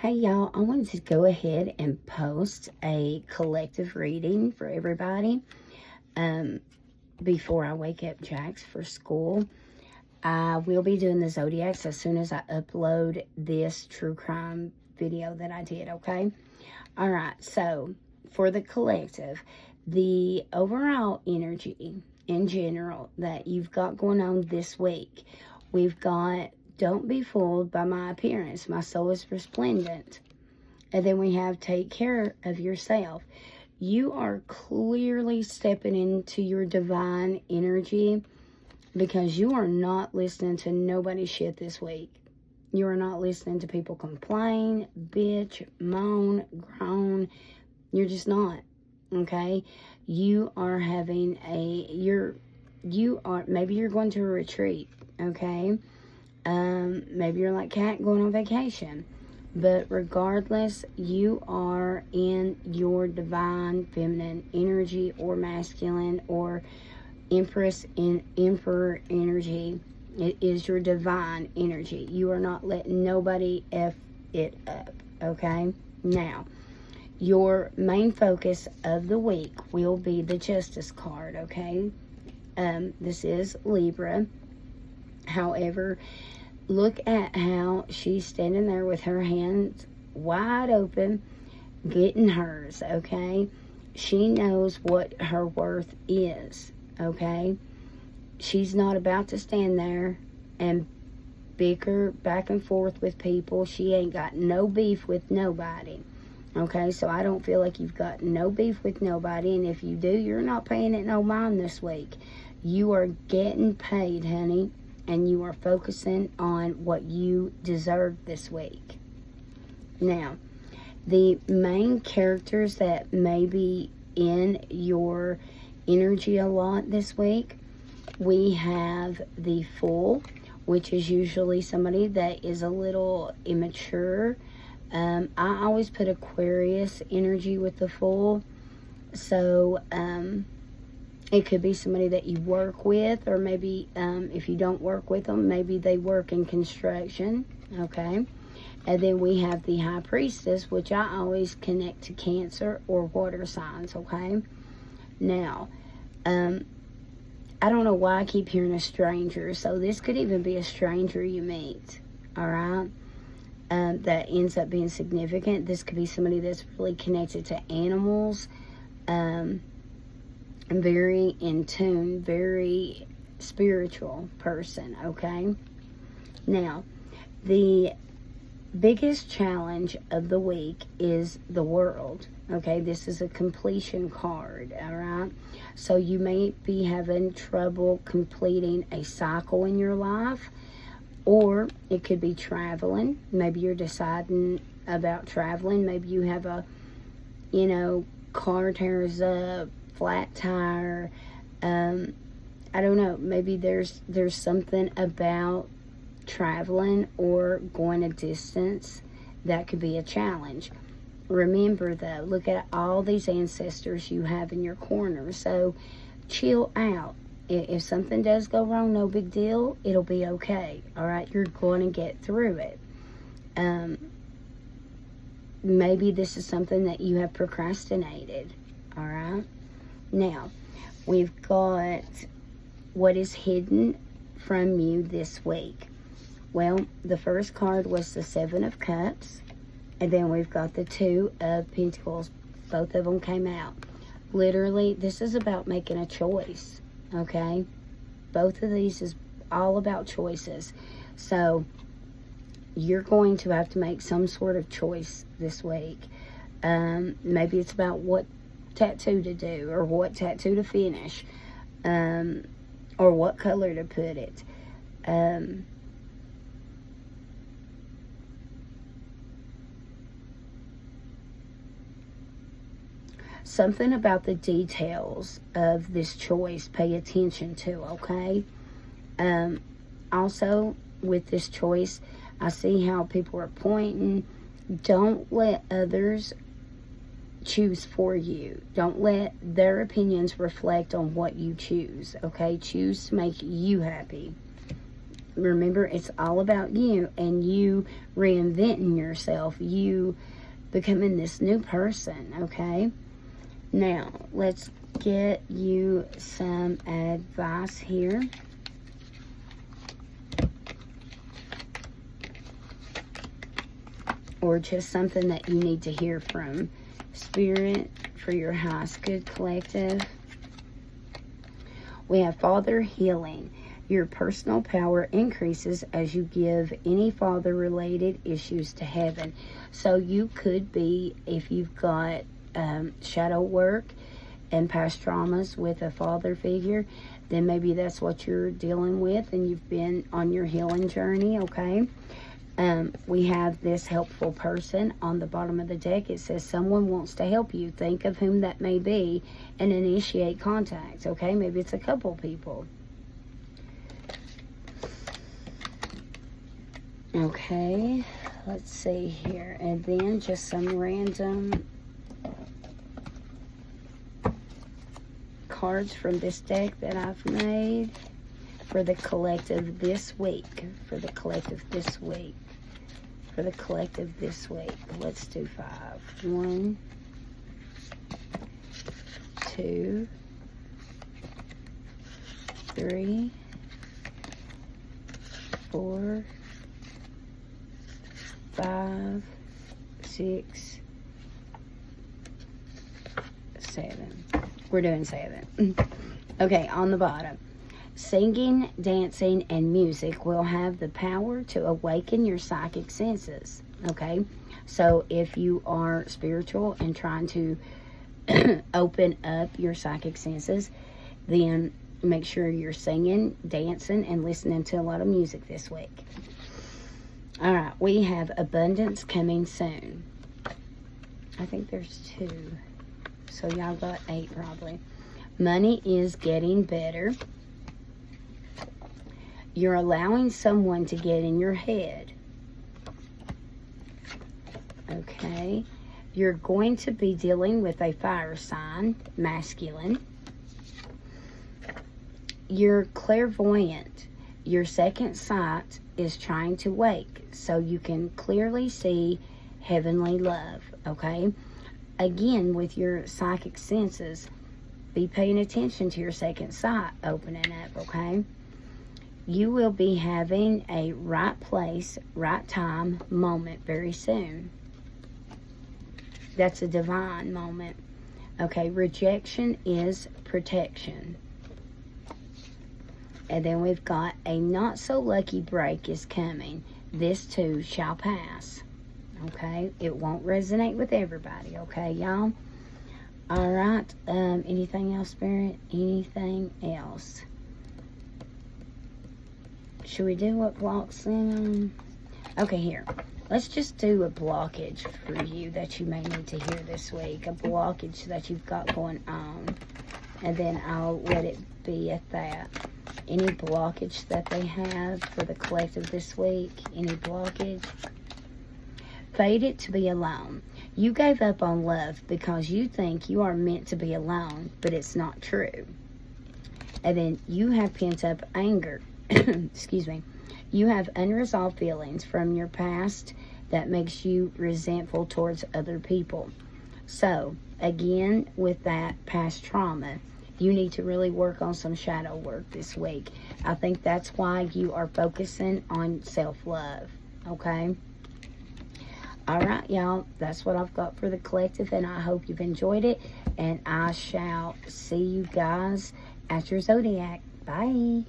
Hey y'all, I wanted to go ahead and post a collective reading for everybody before I wake up Jax for school. I will be doing the zodiacs as soon as I upload this true crime video that I did, okay? Alright, so for the collective, the overall energy in general that you've got going on this week, we've got don't be fooled by my appearance. My soul is resplendent. And then we have take care of yourself. You are clearly stepping into your divine energy because you are not listening to nobody's shit this week. You are not listening to people complain, bitch, moan, groan. You're just not. Okay? You are having maybe you're going to a retreat. Okay? Maybe you're like Kat going on vacation. But regardless, you are in your divine feminine energy or masculine or empress and emperor energy. It is your divine energy. You are not letting nobody F it up. Okay? Now, your main focus of the week will be the Justice card. Okay? This is Libra. However, look at how she's standing there with her hands wide open, getting hers, okay? She knows what her worth is, okay? She's not about to stand there and bicker back and forth with people. She ain't got no beef with nobody, okay? So I don't feel like you've got no beef with nobody, and if you do, you're not paying it no mind this week. You are getting paid, honey. And you are focusing on what you deserve this week. Now, the main characters that may be in your energy a lot this week, we have the Fool, which is usually somebody that is a little immature. I always put Aquarius energy with the Fool. So, it could be somebody that you work with, or maybe if you don't work with them, maybe they work in construction, okay? And then we have the High Priestess, which I always connect to Cancer or water signs, okay? Now, I don't know why I keep hearing a stranger, so this could even be a stranger you meet, all right? That ends up being significant. This could be somebody that's really connected to animals, very in tune, very spiritual person, okay? Now, the biggest challenge of the week is the World, okay? This is a completion card, all right? So you may be having trouble completing a cycle in your life, or it could be traveling. Maybe you're deciding about traveling. Maybe you have a, car tears up, flat tire. I don't know, maybe there's something about traveling or going a distance that could be a challenge. Remember though, look at all these ancestors you have in your corner, so chill out. If something does go wrong, no big deal, it'll be okay. All right, you're going to get through it. Maybe this is something that you have procrastinated. All right. Now, we've got what is hidden from you this week. Well, the first card was the Seven of Cups, and then we've got the Two of Pentacles. Both of them came out. Literally, this is about making a choice, okay? Both of these is all about choices. So, you're going to have to make some sort of choice this week. Maybe it's about what tattoo to do, or what tattoo to finish, or what color to put it. Something about the details of this choice, pay attention to, okay? Also, with this choice, I see how people are pointing. Don't let others choose for you. Don't let their opinions reflect on what you choose, okay? Choose to make you happy. remember, it's all about you and you reinventing yourself, you becoming this new person, okay? Now, let's get you some advice here. Or just something that you need to hear from Spirit for your highest good collective. We have Father healing. Your personal power increases as you give any father-related issues to heaven. So you could be, if you've got shadow work and past traumas with a father figure, then maybe that's what you're dealing with and you've been on your healing journey, okay? We have this helpful person on the bottom of the deck. It says someone wants to help you. Think of whom that may be and initiate contact, okay? Maybe it's a couple people. Okay, let's see here. And then just some random cards from this deck that I've made for the collective this week. For the collective this week. For the collective this week. Let's do 5. 1, 2, 3, 4, 5, 6, 7. We're doing 7. Okay, on the bottom. Singing, dancing, and music will have the power to awaken your psychic senses. Okay, so if you are spiritual and trying to open up your psychic senses, then make sure you're singing, dancing, and listening to a lot of music this week. All right, we have abundance coming soon. I think there's 2. So y'all got 8 probably. Money is getting better. You're allowing someone to get in your head. Okay. You're going to be dealing with a fire sign, masculine. You're clairvoyant. Your second sight is trying to wake so you can clearly see heavenly love, okay? Again, with your psychic senses, be paying attention to your second sight opening up, okay? You will be having a right place, right time moment very soon. That's a divine moment. Okay, rejection is protection. And then we've got a not so lucky break is coming. This too shall pass. Okay, it won't resonate with everybody, okay, y'all? All right, anything else, Spirit? Anything else? Should we do what blocks in? Okay, here. Let's just do a blockage for you that you may need to hear this week. A blockage that you've got going on. And then I'll let it be at that. Any blockage that they have for the collective this week? Any blockage? Fated to be alone. You gave up on love because you think you are meant to be alone, but it's not true. And then you have pent up anger. Excuse me. You have unresolved feelings from your past that makes you resentful towards other people. So, again, with that past trauma, you need to really work on some shadow work this week. I think that's why you are focusing on self-love, okay? All right, y'all, that's what I've got for the collective, and I hope you've enjoyed it, and I shall see you guys at your Zodiac. Bye.